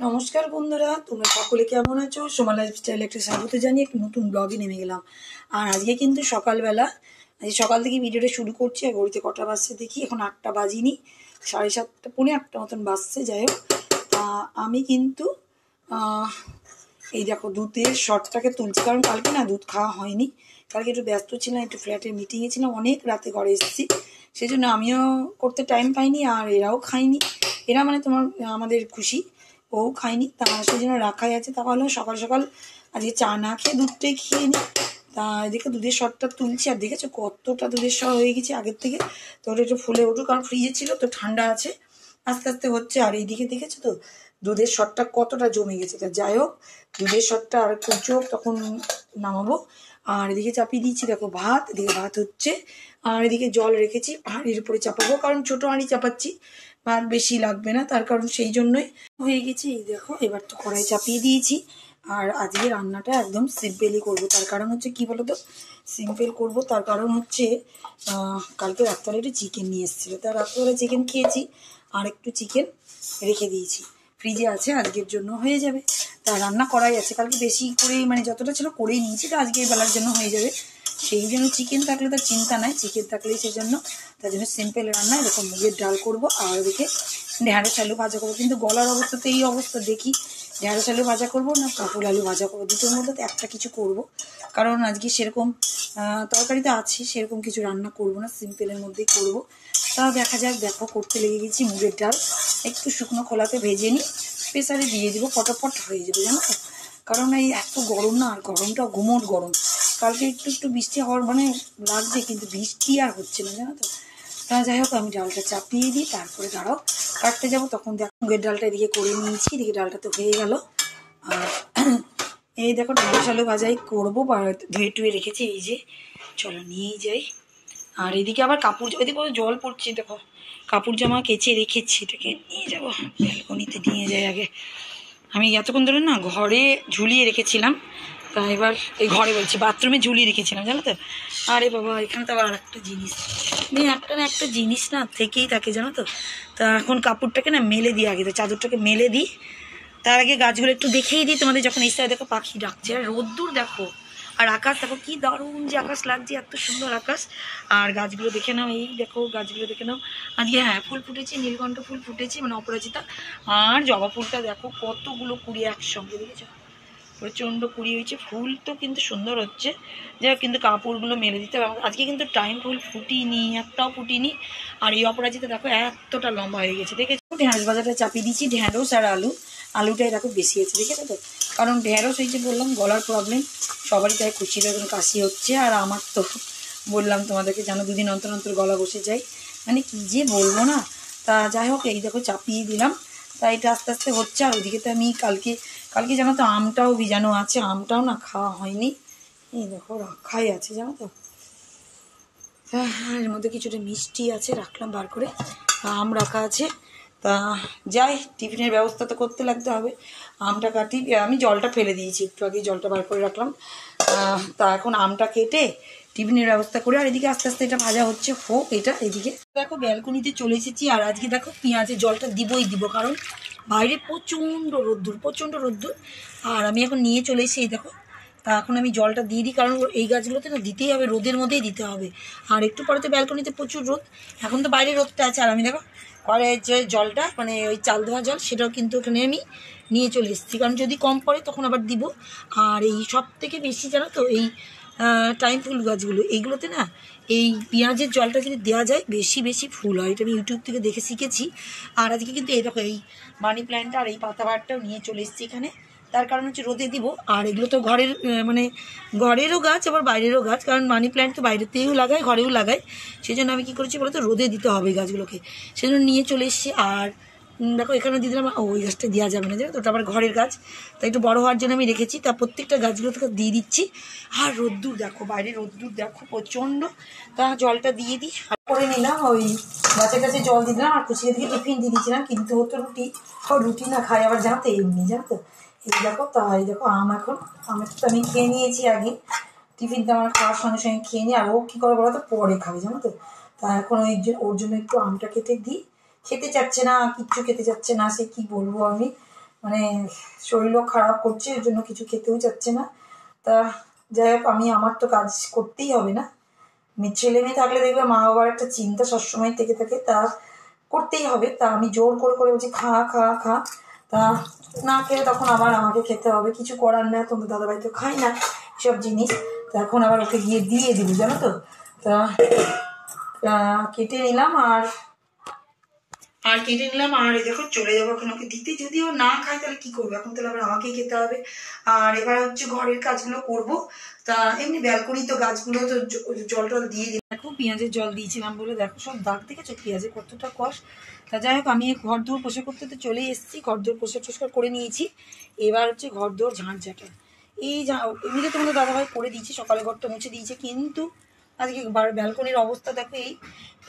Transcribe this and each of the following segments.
নমস্কার বন্ধুরা, তোমরা সকলে কেমন আছো? সোমা লাইফস্টাইল একটা স্বাগত জানিয়ে একটা নতুন ব্লগে নেমে গেলাম। আর আজকে কিন্তু সকালবেলা, সকাল থেকে ভিডিওটা শুরু করছি। আর ঘড়িতে কটা বাজছে দেখি, এখন 8টা বাজিনি, 7:30 পৌনে 8টা মতন বাজছে। যাই হোক, আমি কিন্তু এই দেখো দুধের শর্টটাকে তুলছি, কারণ কালকে না দুধ খাওয়া হয়নি। কালকে একটু ব্যস্ত ছিলাম, একটু ফ্ল্যাটের মিটিংয়ে ছিলাম, অনেক রাতে ঘরে এসেছি, সেই জন্য আমিও করতে টাইম পাইনি আর এরাও খাইনি। এরা মানে তোমার আমাদের খুশি, ও খায়নি, তা সেই জন্য রাখাই আছে। তা ভাবলাম সকাল সকাল আজকে চা না খেয়ে দুধটাই খেয়ে নিই। তা এদিকে দুধের শরটা তুলছি, আর দেখেছো কতটা দুধের শর হয়ে গেছে আগের থেকে। তো ওটা একটু ফুলে উঠুক, কারণ ফ্রিজে ছিল তো ঠান্ডা আছে, আস্তে আস্তে হচ্ছে। আর এইদিকে দেখেছো তো দুধের শরটা কতটা জমে গেছে। তা যাই হোক, দুধের শরটা আর একটু চোখ তখন নামাবো। আর এদিকে চাপিয়ে দিয়েছি দেখো ভাত, এদিকে ভাত হচ্ছে। আর এদিকে জল রেখেছি, হাঁড়ির উপরে চাপাবো, কারণ ছোট হাঁড়ি চাপাচ্ছি, ভাত বেশি লাগবে না, তার কারণ সেই জন্যই হয়ে গেছে। এই দেখো এবার তো কড়াই চাপিয়ে দিয়েছি। আর আজকে রান্নাটা একদম সিম্পলই করবো, তার কারণ হচ্ছে কি বলতো, সিম্পল করব তার কারণ হচ্ছে কালকে রাত্রে একটু চিকেন নিয়ে এসেছিলো, তার রাত্রে চিকেন খেয়েছি, আর একটু চিকেন রেখে দিয়েছি, ফ্রিজে আছে, আজকের জন্য হয়ে যাবে। তা রান্না করাই আছে, কালকে বেশি করে মানে যতটা ছিল করেই নিয়েছি, তো আজকে বেলার জন্য হয়ে যাবে। সেই জন্য চিকেন থাকলে তার চিন্তা নাই, চিকেন থাকলেই সেই জন্য, তার জন্য সিম্পল রান্না। এরকম মুগের ডাল করবো, আর ওদিকে ঢেঁড়স আলু ভাজা করবো। কিন্তু গলার অবস্থা তো এই অবস্থা, দেখি ঢেঁড়স আলু ভাজা করবো না পটল আলু ভাজা করবো, দুটোর মধ্যে তো একটা কিছু করব, কারণ আজকে সেরকম তরকারি তো আছে, সেরকম কিছু রান্না করব না, সিম্পলের মধ্যেই করব। তা দেখা যাক। দেখো করতে লেগে গেছি মুগের ডাল, একটু শুকনো খোলাতে ভেজে নিই, প্রেসারে দিয়ে দেবো, ফটাফট হয়ে যাবে, জানো তো। কারণ এই এত গরম না, আর গরমটা গুমোট গরম। কালকে একটু একটু বৃষ্টি হওয়ার মানে লাগছে, কিন্তু বৃষ্টি আর হচ্ছে না, জানো তো। তা যাই হোক, আমি ডালটা চাপিয়ে দিই, তারপরে দাঁড়াও কাটতে যাবো, তখন দেখো মুগের ডালটা এদিকে করে নিয়েছি, এদিকে ডালটা তো হয়ে গেল। আর এই দেখো ঢেঁড়স আলু ভাজাই করবো, ধুয়ে টুয়ে রেখেছি, এই যে চলো নিয়েই যাই। আর এদিকে আবার কাপড়, এদিকে জল পড়ছে, দেখো কাপড় জামা কেচে রেখেছি, এটাকে নিয়ে যাবো, ব্যালকনিতে নিয়ে যাই আগে। আমি এতক্ষণ ধরে না ঘরে ঝুলিয়ে রেখেছিলাম, তা এবার এই ঘরে বলছি বাথরুমে ঝুলিয়ে রেখেছিলাম, জানো তো। আরে বাবা, এখানে তো আবার একটা জিনিস নেই, একটা না একটা জিনিস না থেকেই থাকে, জানো তো। তা এখন কাপড়টাকে না মেলে দিই, আগে তো চাদরটাকে মেলে দিই, তার আগে গাছগুলো একটু দেখেই দিই তোমাদের। যখন এসে দেখো পাখি ডাকছে, আর রোদ্দুর দেখো, আর আকাশ দেখো কি দারুণ যে আকাশ লাগছে, এত সুন্দর আকাশ। আর গাছগুলো দেখে নাও, এই দেখো গাছগুলো দেখে নাও, আজকে হ্যাঁ ফুল ফুটেছে, নীলকণ্ঠ ফুল ফুটেছে, মানে অপরাজিতা। আর জবা ফুলটা দেখো কতগুলো কুড়ি একসঙ্গে, দেখেছো প্রচণ্ড কুড়ি হয়েছে, ফুল তো কিন্তু সুন্দর হচ্ছে। যাই হোক, কিন্তু কাপড়গুলো মেলে দিতে হবে আজকে, কিন্তু টাইম ফুল ফুটিনি, একটাও ফুটিনি। আর এই অপরাজিতা দেখো এতটা লম্বা হয়ে গেছে, দেখেছো। ঢেঁড়স ভাজাটা চাপিয়ে দিচ্ছি, ঢেঁড়স আর আলু, আলুটাই দেখো বেশি আছে, দেখেছো তো। কারণ ঢেঁড়স এই যে বললাম গলার প্রবলেম, সবারই তাই খুশি এখন কাশি হচ্ছে, আর আমার তো বললাম তোমাদেরকে, জানো দুদিন অন্তর অন্তর গলা বসে যায়, মানে কি যে বলবো না। তা যাই হোক, এই দেখো চাপিয়ে দিলাম, তা এটা আস্তে আস্তে হচ্ছে। আর ওদিকে তো আমি কালকে কালকে জানো তো আমটাও ভিজানো আছে, আমটাও না খাওয়া হয়নি, এই দেখো রাখাই আছে, জানো তো। এর মধ্যে কিছুটা মিষ্টি আছে, রাখলাম বার করে, আম রাখা আছে। তা যাই, টিফিনের ব্যবস্থা তো করতে লাগতে হবে। আমটা কাটি, আমি জলটা ফেলে দিয়েছি, একটু আগে জলটা বার করে রাখলাম। তা এখন আমটা কেটে টিফিনের ব্যবস্থা করে, আর এদিকে আস্তে আস্তে এটা ভাজা হচ্ছে, হোক এটা। এদিকে দেখো ব্যালকনিতে চলে এসেছি, আর আজকে দেখো পেঁয়াজের জলটা দিবই দিব, কারণ বাইরে প্রচণ্ড রোদ্দুর, প্রচণ্ড রোদ্দুর। আর আমি এখন নিয়ে চলে এসেছি, এই দেখো। তা এখন আমি জলটা দিয়ে দিই, কারণ এই গাছগুলোতে না দিতেই হবে, রোদের মধ্যেই দিতে হবে। আর একটু পরে তো ব্যালকনিতে প্রচুর রোদ, এখন তো বাইরে রোদটা আছে। আর আমি দেখো ঘরে যে জলটা মানে ওই চাল ধোয়া জল, সেটাও কিন্তু ওখানে আমি নিয়ে চলে এসেছি, কারণ যদি কম পড়ে তখন আবার দিব। আর এই সব থেকে বেশি জানো তো, এই টাইম ফুল গাছগুলো, এইগুলোতে না এই পেঁয়াজের জলটা যদি দেওয়া যায় বেশি বেশি ফুল হয়, এটা আমি ইউটিউব থেকে দেখে শিখেছি। আর আজকে কিন্তু এই দেখো এই মানি প্ল্যান্টটা আর এই পাতাবাহারটাও নিয়ে চলে এসেছি এখানে, তার কারণ হচ্ছে রোদে দিব। আর এগুলো তো ঘরের মানে ঘরেরও গাছ, আবার বাইরেরও গাছ, কারণ মানি প্ল্যান্ট তো বাইরেতেও লাগায়, ঘরেও লাগায়। সেই জন্য আমি কী করেছি বলো তো, রোদে দিতে হবে গাছগুলোকে, সেই জন্য নিয়ে চলে এসেছি। আর দেখো এখানে দিয়ে দিলাম, ওই গাছটা দেওয়া যাবে না, জানো তো, ওটা আবার ঘরের গাছ, তাই একটু বড়ো হওয়ার জন্য আমি রেখেছি। তা প্রত্যেকটা গাছগুলো থেকে দিয়ে দিচ্ছি। আর রোদ্দুর দেখো, বাইরে রোদ্দুর দেখো প্রচণ্ড, তা জলটা দিয়ে দিই। আর করে নিলাম, ওই গাছের কাছে জল দিলাম, আর খুশিয়ে দিকে টিফিন দিয়ে দিয়েছিলাম, কিন্তু ও তো রুটি না খাই আবার, জানতো এমনি, জানো তো। এই দেখো, তাই দেখো আম, এখন আমের তো আমি খেয়ে নিয়েছি আগে, টিফিনটা আমার খাওয়ার সঙ্গে সঙ্গে খেয়ে নিই। আর ও কী করে বলো তো, পরে খাবে, জানো তো। তা এখন ওর জন্য একটু আমটা কেটে দিই, খেতে চাচ্ছে না, কিচ্ছু খেতে চাচ্ছে না, সে কি বলবো আমি, মানে শরীরও খারাপ করছে, এর জন্য কিছু খেতেও চাচ্ছে না। তা যাই হোক, আমি আমার তো কাজ করতেই হবে না। ছেলে মেয়ে থাকলে দেখবে মা বাবার একটা চিন্তা সবসময় থেকে থাকে, তা করতেই হবে। তা আমি জোর করে করে বলছি খা খা খা, তা না খেলে তখন আবার আমাকে খেতে হবে, কিছু করার না। তোমাদের দাদাভাই তো খায় না এসব জিনিস, তা এখন আবার ওকে গিয়ে দিয়ে দিবি, জানো তো। তা কেটে নিলাম আর কেটে নিলাম আর দেখো চলে যাবো এখন ওকে দিতে। যদি ও না খায় তাহলে কি করবো, এখন তাহলে আবার আমাকেই খেতে হবে। আর এবার হচ্ছে ঘরের কাজগুলো করব। তা এমনি ব্যালকনি তো গাছগুলো তো জল টল দিয়ে দিই। দেখো পেঁয়াজের জল দিয়েছিলাম বলে দেখো সব দাগ দেখেছো পেঁয়াজের কতটা কষ। তা যাই হোক, আমি ঘর দৌড় পোষা করতে তো চলে এসেছি, ঘর দৌড় পরিষ্কার করে নিয়েছি। এবার হচ্ছে ঘর দৌড় ঝাঁটঝাঁটা। এই এমনিতে তোমাদের দাদাভাই করে দিয়েছি, সকালে ঘরটা মুছে দিয়েছে, কিন্তু আজকে ব্যালকনির অবস্থা দেখো এই।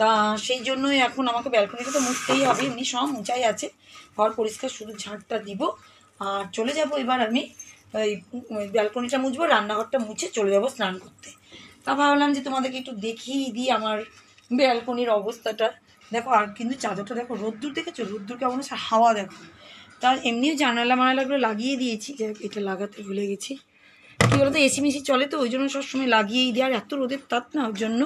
তা সেই জন্যই এখন আমাকে ব্যালকনিটা তো মুছতেই হবে, এমনি সব মুছাই আছে, ঘর পরিষ্কার, শুধু ঝাঁটটা দিব আর চলে যাব। এবার আমি ওই ব্যালকনিটা মুছবো, রান্নাঘরটা মুছে চলে যাব স্নান করতে। তা ভাবলাম যে তোমাদেরকে একটু দেখিয়ে দিই আমার ব্যালকনির অবস্থাটা। দেখো আর কিন্তু চাদরটা দেখো, রোদ্দুর দেখেছো, রোদ্দুর কেমন আছে, হাওয়া দেখো। তার এমনিও মানালাগুলো লাগিয়ে দিয়েছি, এটা লাগাতে ভুলে গেছি। কী বলতো, এসি মেসি চলে তো ওই জন্য সবসময় লাগিয়েই দিই, আর এত রোদের তাপ না ওর জন্য।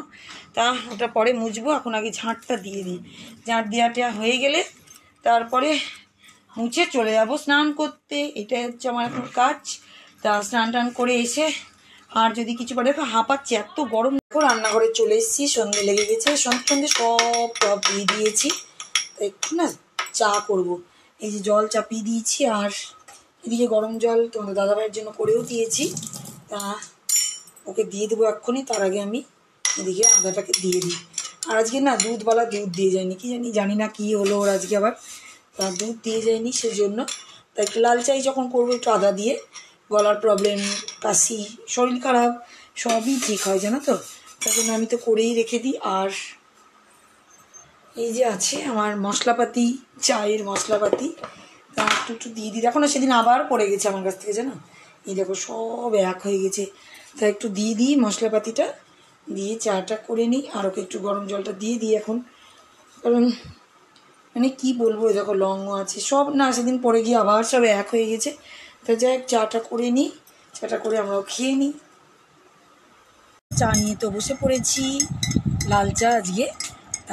তা ওটা পরে মুছবো, এখন আগে ঝাঁটটা দিয়ে দিই। ঝাঁট দেওয়াটা হয়ে গেলে তারপরে মুছে চলে যাব স্নান করতে। এটাই হচ্ছে আমার এখন কাজ। তা স্নান টান করে এসে আর যদি কিছু করে, দেখো হাঁপাচ্ছে, এত গরম। দেখো রান্নাঘরে চলে এসেছি, সন্ধ্যে লেগে গেছে, সন্ধ্যে সব টপ দিয়ে দিয়েছি। তা একটু না চা করব। এই যে জল চাপিয়ে দিয়েছি, আর এদিকে গরম জল তোমাদের দাদাভাইয়ের জন্য করেও দিয়েছি। তা ওকে দিয়ে দেবো এক্ষুনি, তার আগে আমি এদিকে আদাটাকে দিয়ে দিই। আর আজকে না দুধওয়ালা দুধ দিয়ে যায়নি, কি জানি না কি হলো ওর আজকে আবার, তা দুধ দিয়ে যায়নি সেজন্য। তা একটু লাল চাই যখন করবো একটু আদা দিয়ে, গলার প্রবলেম, কাশি, শরীর খারাপ সবই ঠিক হয়, জানো তো। তার জন্য আমি তো করেই রেখে দিই। আর এই যে আছে আমার মশলাপাতি, চায়ের মশলাপাতি, তা একটু একটু দিয়ে দিই। দেখো না সেদিন আবার পড়ে গেছে আমার কাছ থেকে, জানো, এই দেখো সব এক হয়ে গেছে। তা একটু দিয়ে দিই মশলাপাতিটা, দিয়ে চাটা করে নিই। আর ওকে একটু গরম জলটা দিয়ে দিই এখন, কারণ মানে কী বলবো, দেখো লংও আছে সব না, সেদিন পড়ে গিয়ে আবার সব এক হয়ে গেছে। তা যাই হোক চাটা করে নিই, চাটা করে আমরাও খেয়ে নিই। চা নিয়ে তো বসে পড়েছি, লাল চা আজকে।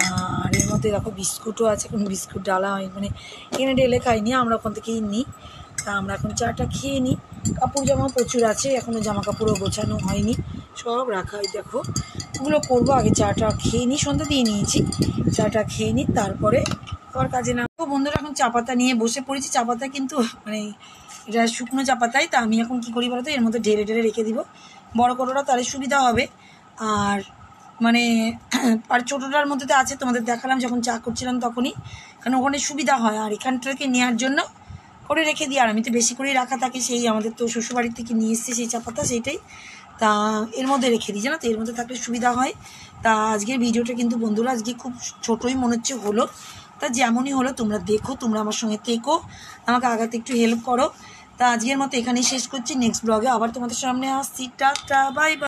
আর এর মধ্যে দেখো বিস্কুটও আছে, কোনো বিস্কুট ডালা হয় মানে এখানে ঢেলে খাইনি, আমরা ওখান থেকেই নিই। তা আমরা এখন চাটা খেয়ে নিই। কাপড় জামা প্রচুর আছে, এখনও জামা কাপড়ও গোছানো হয়নি, সব রাখা হয়। দেখো ওগুলো করবো, আগে চাটা খেয়ে নিই, সন্ধ্যা দিয়ে নিয়েছি, চাটা খেয়ে নিই তারপরে আবার কাজে নামবো। বন্ধুরা এখন চা পাতা নিয়ে বসে পড়েছি। চা পাতা কিন্তু মানে এটা শুকনো চা পাতাই। তা আমি এখন কী করি বলতো, এর মধ্যে ঢেলে ঢেলে রেখে দিব, বড় কোটোটা তাহলে সুবিধা হবে। আর মানে আর ছোটোটার মধ্যে তো আছে, তোমাদের দেখালাম যখন চা করছিলাম তখনই, কারণ ওখানে সুবিধা হয়। আর এখানটাকে নেওয়ার জন্য করে রেখে দিই, আর আমি তো বেশি করেই রাখা থাকে, সেই আমাদের তো শ্বশুরবাড়ির থেকে নিয়ে এসছে সেই চা পাতা, সেইটাই। তা এর মধ্যে রেখে দিই, জানো তো, এর মধ্যে থাকলে সুবিধা হয়। তা আজকের ভিডিওটা কিন্তু বন্ধুরা আজকে খুব ছোটোই মনে হচ্ছে হলো। তা যেমনই হলো তোমরা দেখো, তোমরা আমার সঙ্গে থেকো, আমাকে আগাতে একটু হেল্প করো। তা আজকের মতো এখানেই শেষ করছি, নেক্সট ব্লগে আবার তোমাদের সামনে আসছি। Tata, bye bye.